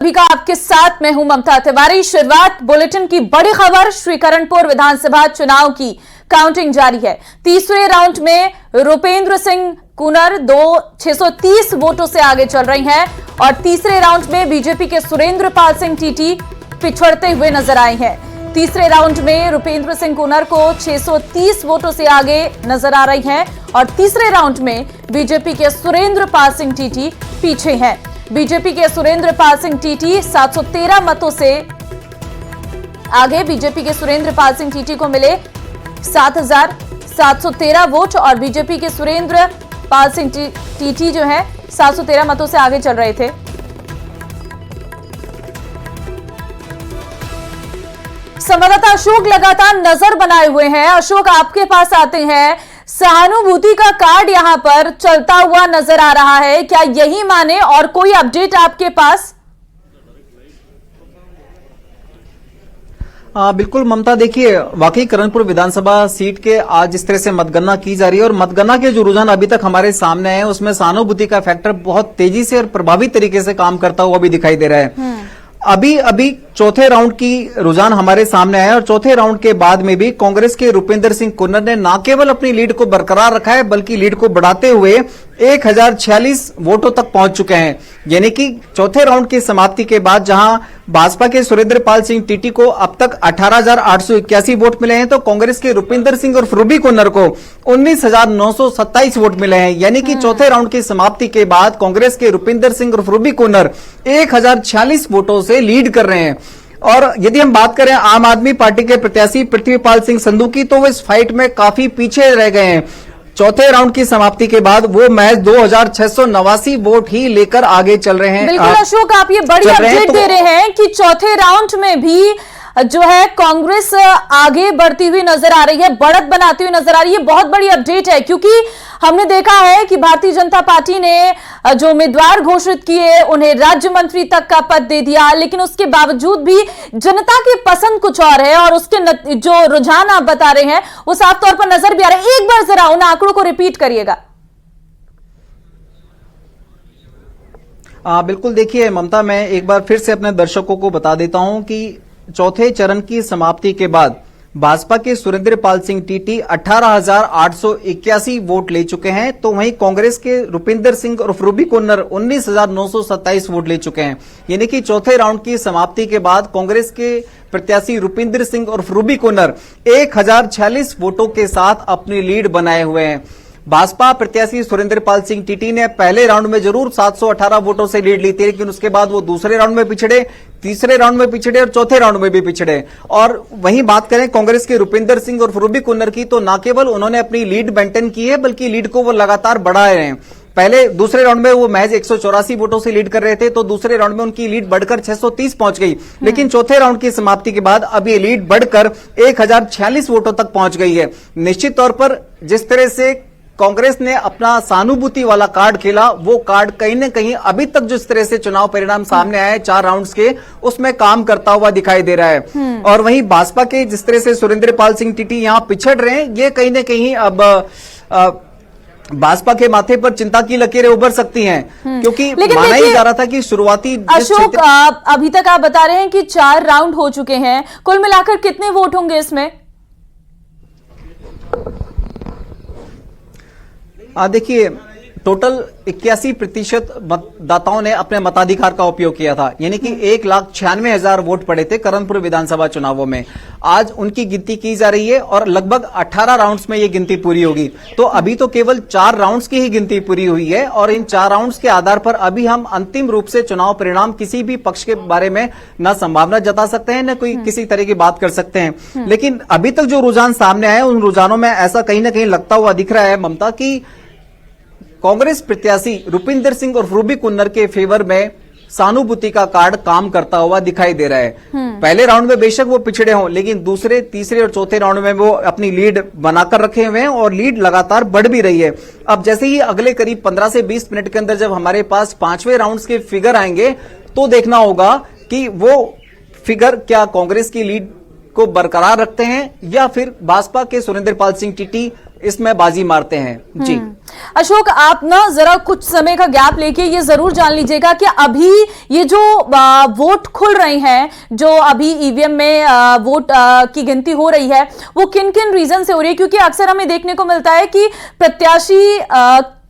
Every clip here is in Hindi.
अभी का आपके साथ मैं हूं ममता तिवारी। शुरुआत बुलेटिन की बड़ी खबर, श्रीकरणपुर विधानसभा चुनाव की काउंटिंग जारी है। तीसरे राउंड में रूपेंद्र सिंह कुनर 630 वोटों से आगे चल रही हैं और तीसरे राउंड में बीजेपी के सुरेंद्र पाल सिंह टीटी पिछड़ते हुए नजर आए हैं। तीसरे राउंड में रूपेंद्र सिंह कुनर को 630 वोटों से आगे नजर आ रही हैं और तीसरे राउंड में बीजेपी के सुरेंद्र पाल सिंह टीटी पीछे हैं। बीजेपी के सुरेंद्र पाल सिंह टीटी 713 मतों से आगे। बीजेपी के सुरेंद्र पाल सिंह टीटी को मिले 7,713 वोट और बीजेपी के सुरेंद्र पाल सिंह टीटी जो है 713 मतों से आगे चल रहे थे। संवाददाता अशोक लगातार नजर बनाए हुए हैं। अशोक, आपके पास आते हैं। सहानुभूति का कार्ड यहां पर चलता हुआ नजर आ रहा है, क्या यही माने और कोई अपडेट आपके पास? बिल्कुल ममता, देखिए वाकई करणपुर विधानसभा सीट के आज जिस तरह से मतगणना की जा रही है और मतगणना के जो रुझान अभी तक हमारे सामने है उसमें सहानुभूति का फैक्टर बहुत तेजी से और प्रभावी तरीके से काम करता हुआ भी दिखाई दे रहा है। अभी चौथे राउंड की रुझान हमारे सामने आया और चौथे राउंड के बाद में भी कांग्रेस के रूपेंद्र सिंह कुन्नर ने न केवल अपनी लीड को बरकरार रखा है बल्कि लीड को बढ़ाते हुए 1046 वोटों तक पहुंच चुके हैं। यानी कि चौथे राउंड की समाप्ति के बाद जहां भाजपा के सुरेंद्र पाल सिंह टीटी को अब तक 18,881 वोट मिले हैं तो कांग्रेस के रूपेंद्र सिंह और रूबी कुन्नर को 19,927 वोट मिले हैं। यानी कि चौथे राउंड की समाप्ति के बाद कांग्रेस के रूपेंद्र सिंह और रूबी कुन्नर 1046 वोटों से लीड कर रहे हैं। और यदि हम बात करें आम आदमी पार्टी के प्रत्याशी पृथ्वीपाल सिंह संधू की, तो वो इस फाइट में काफी पीछे रह गए हैं। चौथे राउंड की समाप्ति के बाद वो महज 2,689 वोट ही लेकर आगे चल रहे हैं। बिल्कुल अशोक, आप ये बड़ी अपडेट दे रहे हैं कि चौथे राउंड में भी जो है कांग्रेस आगे बढ़ती हुई नजर आ रही है, बढ़त बनाती हुई नजर आ रही है। बहुत बड़ी अपडेट है क्योंकि हमने देखा है कि भारतीय जनता पार्टी ने जो उम्मीदवार घोषित किए उन्हें राज्य मंत्री तक का पद दे दिया, लेकिन उसके बावजूद भी जनता की पसंद कुछ और है और उसके जो रुझान आप बता रहे हैं वो साफ तौर पर नजर भी आ रहे हैं। एक बार जरा उन आंकड़ों को रिपीट करिएगा। बिल्कुल, देखिए ममता, मैं एक बार फिर से अपने दर्शकों को बता देता हूं कि चौथे चरण की समाप्ति के बाद भाजपा के सुरेंद्र पाल सिंह टीटी 18,881 वोट ले चुके हैं तो वहीं कांग्रेस के रूपेंद्र सिंह और रूबी कुन्नर 19,927 वोट ले चुके हैं। यानी कि चौथे राउंड की समाप्ति के बाद कांग्रेस के प्रत्याशी रूपेंद्र सिंह और रूबी कुन्नर 1046 वोटों के साथ अपनी लीड बनाए हुए हैं। भाजपा प्रत्याशी सुरेंद्र पाल सिंह टीटी ने पहले राउंड में जरूर 718 वोटों से लीड ली थी, लेकिन उसके बाद वो दूसरे राउंड में पिछड़े, तीसरे राउंड में पिछड़े और चौथे राउंड में भी पिछड़े। और वहीं बात करें कांग्रेस के रूपेंद्र सिंह और रूबी कुन्नर की, तो न केवल उन्होंने अपनी लीड मेंटेन की है बल्कि लीड को वो लगातार बढ़ा रहे हैं। पहले दूसरे राउंड में वो महज 184 वोटों से लीड कर रहे थे तो दूसरे राउंड में उनकी लीड बढ़कर 630 पहुंच गई, लेकिन चौथे राउंड की समाप्ति के बाद अब ये लीड बढ़कर 1046 वोटों तक पहुंच गई है। निश्चित तौर पर जिस तरह से कांग्रेस ने अपना सहानुभूति वाला कार्ड खेला, वो कार्ड कहीं न कहीं अभी तक जिस तरह से चुनाव परिणाम सामने आए 4 राउंड्स के, उसमें काम करता हुआ दिखाई दे रहा है। और वहीं भाजपा के जिस तरह से सुरेंद्र पाल सिंह टीटी यहां पिछड़ रहे हैं, ये कहीं न कहीं अब भाजपा के माथे पर चिंता की लकीरें उभर सकती हैं, क्योंकि माना ही जा रहा था कि शुरुआती अशोक अभी तक आप बता रहे हैं कि 4 राउंड हो चुके हैं, कुल मिलाकर कितने वोट होंगे इसमें? देखिए टोटल 81% मतदाताओं ने अपने मताधिकार का उपयोग किया था। यानी कि 1,96,000 वोट पड़े थे करणपुर विधानसभा चुनावों में। आज उनकी गिनती की जा रही है और लगभग 18 राउंड्स में ये गिनती पूरी होगी। तो अभी तो केवल 4 राउंड्स की ही गिनती पूरी हुई है और इन 4 राउंड्स के आधार पर अभी हम अंतिम रूप से चुनाव परिणाम किसी भी पक्ष के बारे में न संभावना जता सकते हैं न कोई किसी तरह की बात कर सकते हैं। लेकिन अभी तक जो रुझान सामने आए उन रुझानों में ऐसा कहीं ना कहीं लगता हुआ दिख रहा है ममता की कांग्रेस प्रत्याशी रूपेंद्र सिंह और रूबी कुन्नर के फेवर में सहानुभूति का कार्ड काम करता हुआ दिखाई दे रहा है। पहले राउंड में बेशक वो पिछड़े हों, लेकिन दूसरे, तीसरे और चौथे राउंड में वो अपनी लीड बनाकर रखे हुए हैं और लीड लगातार बढ़ भी रही है। अब जैसे ही अगले करीब 15 से 20 मिनट के अंदर जब हमारे पास 5वें राउंड के फिगर आएंगे तो देखना होगा कि वो फिगर क्या कांग्रेस की लीड को बरकरार रखते हैं या फिर भाजपा के सुरेंद्र पाल सिंह टीटी इसमें बाजी मारते हैं। जी अशोक, आप ना जरा कुछ समय का गैप लेके ये जरूर जान लीजिएगा कि अभी ये जो वोट खुल रहे हैं, जो अभी ईवीएम में वोट की गिनती हो रही है, वो किन किन रीजन से हो रही है? क्योंकि अक्सर हमें देखने को मिलता है कि प्रत्याशी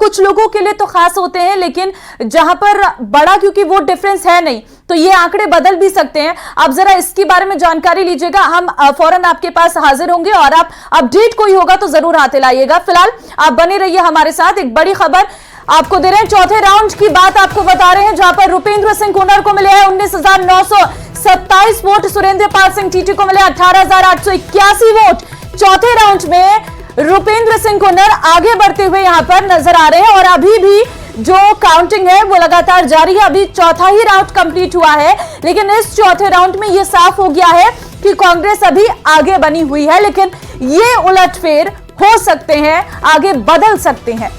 कुछ लोगों के लिए तो खास होते हैं, लेकिन जहां पर बड़ा क्योंकि वोट डिफरेंस है नहीं, तो ये आंकड़े बदल भी सकते हैं। आप जरा इसके बारे में जानकारी लीजिएगा, हम फौरन आपके पास हाजिर होंगे और आप अपडेट कोई होगा तो जरूर हाथ लाइएगा। फिलहाल आप बने रहिए हमारे साथ। एक बड़ी खबर आपको दे रहे हैं, चौथे राउंड की बात आपको बता रहे हैं, जहां पर रुपेंद्र सिंह कुनर को मिले हैं 19,927 वोट, सुरेंद्र पाल सिंह टीटी को मिले 18,881 वोट। चौथे राउंड में रुपेंद्र सिंह कुनर आगे बढ़ते हुए यहां पर नजर आ रहे हैं और अभी भी जो काउंटिंग है वो लगातार जारी है। अभी चौथा ही राउंड कंप्लीट हुआ है, लेकिन इस चौथे राउंड में यह साफ हो गया है कि कांग्रेस अभी आगे बनी हुई है, लेकिन ये उलटफेर हो सकते हैं, आगे बदल सकते हैं।